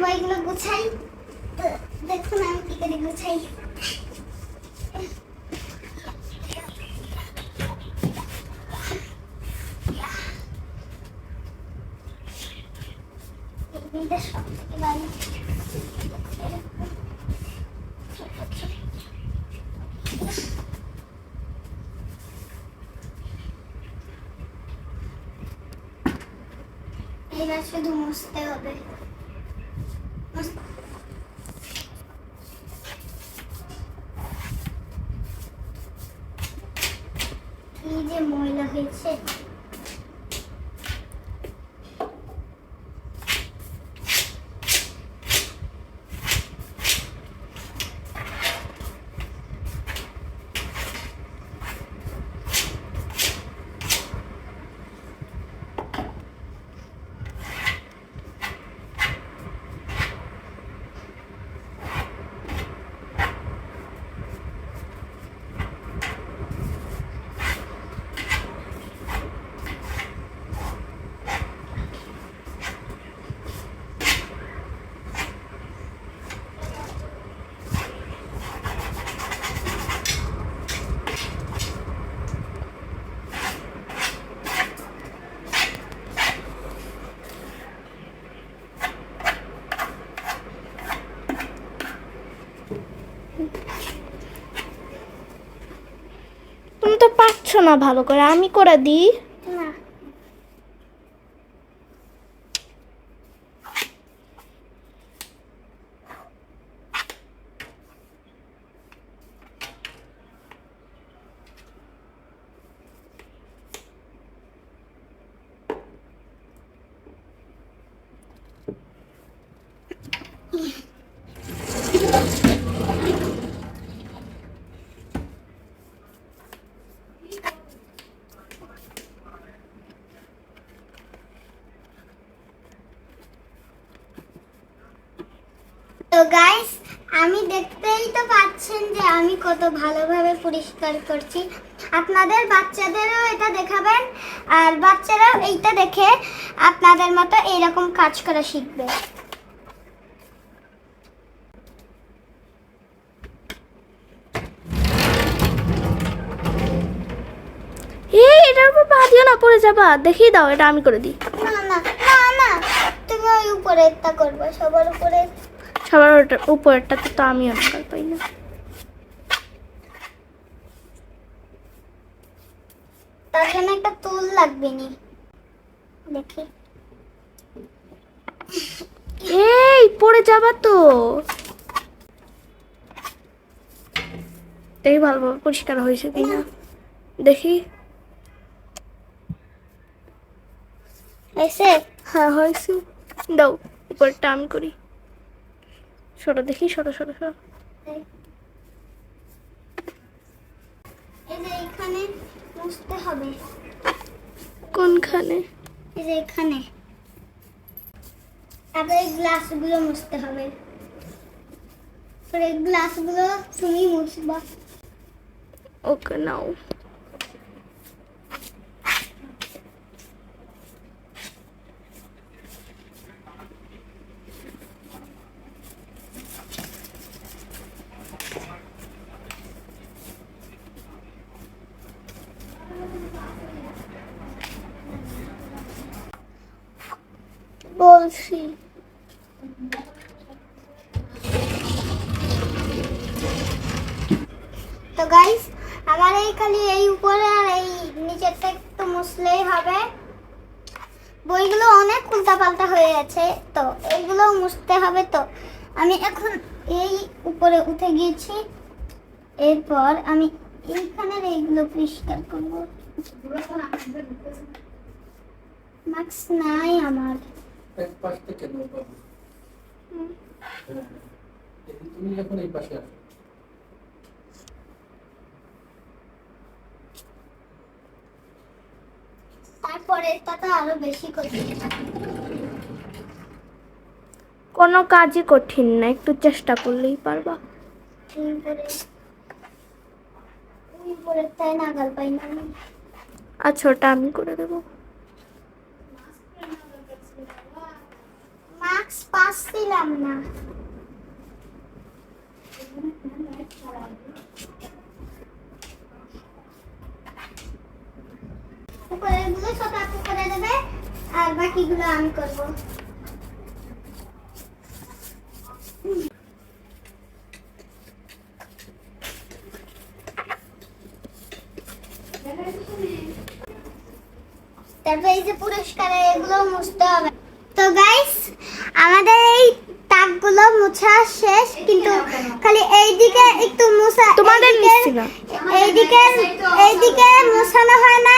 বইগুলো গুছাই। তো দেখুন আমি কি করে গুছাই। এটা সব থেকে ভালো। এবার শুধু মুছতে হবে। কি যে ময়লা হয়েছে। তুমি তো পারছো না ভালো করে, আমি করে দিই। না তো গাইস, আমি দেখতেই তো পাচ্ছেন যে আমি কত ভালোভাবে পরিষ্কার করছি। আপনাদের বাচ্চাদেরও এটা দেখাবেন, আর বাচ্চারাও এইটা দেখে আপনাদের মতো এইরকম কাজ করা শিখবে। এটার উপর পা দিও না, পড়ে যাবা। দেখিয়ে দাও, এটা আমি করে দিই। না না না না, তুমি ওই উপরে একটা করবে, সবার উপরে। সবার উপরেরটাতে তো আমি অনেক পাই না। তার জন্য একটা টুল লাগবে নি, দেখি। এই পড়ে যাবা তো। দেখি ভালোভাবে পরিষ্কার হয়েছে কিনা, দেখি। এসে হ্যাঁ হয়েছে। দাও, উপরেরটা আমি করি। সরো দেখি, সরো সরো সরো। এই যে এখানে মুছতে হবে। কোনখানে? এই যে এখানে। তারপরে এই গ্লাসগুলো মুছতে হবে। এই গ্লাসগুলো তুমি মুছবা। ওকে নাও। বলছি তো গাইস, আমার এই খালি এই উপরে আর এই নিচেরটা একটু মুছলেই হবে। বইগুলো অনেক উল্টাপাল্টা হয়ে গেছে, তো এইগুলো মুছতে হবে। তো আমি এখন এই উপরে উঠে গিয়েছি, এরপর আমি এইখানের এইগুলো পরিষ্কার করব। মাস্ক নাই আমার। এক পাশ থেকে দাও বাবু। তুমি এখন এই পাশে আসো। তারপরে এটা তো আরো বেশি কঠিন। কোনো কাজই কঠিন না, একটু চেষ্টা করলেই পারবা। উপরে তাই নাগাল পাই না আমি। আচ্ছা, ওটা আমি করে দেবো। মাস্ক পাচ্ছিলাম না। উপরেরগুলো সব আপু করে দেবে আর বাকিগুলো আমি করবো। তারপর এই যে পুরস্কার এগুলো মুছতে হবে। তো গাইস আমাদের এই তাকগুলো মোছা শেষ, কিন্তু খালি এইদিকে একটু মোছা, তোমাদের নিচ্ছি না। এইদিকে মোছানো হয় না,